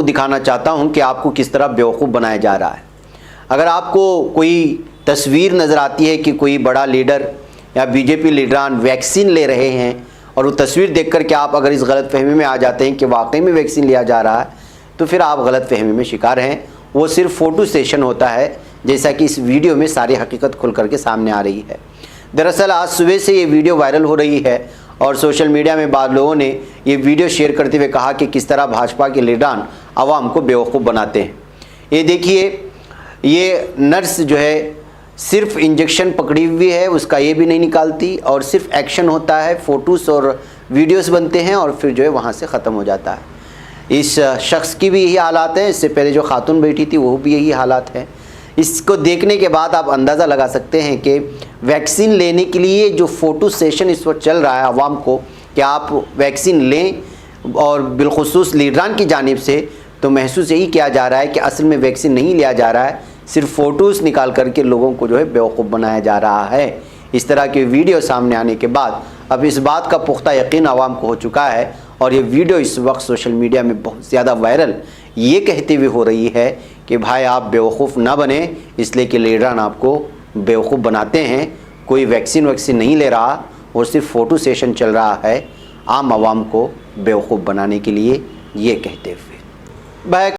दिखाना चाहता हूं कि आपको किस तरह बेवकूफ़ बनाया जा रहा है। अगर आपको कोई तस्वीर नज़र आती है कि कोई बड़ा लीडर या बीजेपी लीडरान वैक्सीन ले रहे हैं और वो तस्वीर देख कर के आप अगर इस गलत फहमी में आ जाते हैं कि वाकई में वैक्सीन लिया जा रहा है, तो फिर आप गलत फहमी में शिकार हैं। वो सिर्फ फ़ोटो सेशन होता है, जैसा कि इस वीडियो में सारी हकीकत खुल करके सामने आ रही है। दरअसल आज सुबह से ये वीडियो वायरल हो रही है और सोशल मीडिया में बाद लोगों ने ये वीडियो शेयर करते हुए कहा कि किस तरह भाजपा के लीडरान आवाम को बेवकूफ़ बनाते हैं। ये देखिए, ये नर्स जो है सिर्फ इंजेक्शन पकड़ी हुई है, उसका ये भी नहीं निकालती और सिर्फ एक्शन होता है, फ़ोटोज़ और वीडियोस बनते हैं और फिर जो है वहाँ से ख़त्म हो जाता है। इस शख्स की भी यही हालात हैं, इससे पहले जो खातून बैठी थी वो भी यही हालात है। इसको देखने के बाद आप अंदाज़ा लगा सकते हैं कि वैक्सीन लेने के लिए जो फ़ोटो सेशन इस वक्त चल रहा है आवाम को कि आप वैक्सीन लें, और बिलखुसूस लीडरान की जानिब से तो महसूस यही किया जा रहा है कि असल में वैक्सीन नहीं लिया जा रहा है, सिर्फ फ़ोटोज़ निकाल करके लोगों को जो है बेवकूफ़ बनाया जा रहा है। इस तरह की वीडियो सामने आने के बाद अब इस बात का पुख्ता यकीन आवाम को हो चुका है और ये वीडियो इस वक्त सोशल मीडिया में बहुत ज़्यादा वायरल ये कहते हुए हो रही है कि भाई आप बेवकूफ़ ना बने, इसलिए कि लीडरान आपको बेवकूफ़ बनाते हैं। कोई वैक्सीन नहीं ले रहा और सिर्फ फ़ोटो सेशन चल रहा है आम आवाम को बेवकूफ़ बनाने के लिए, ये कहते हुए। भाई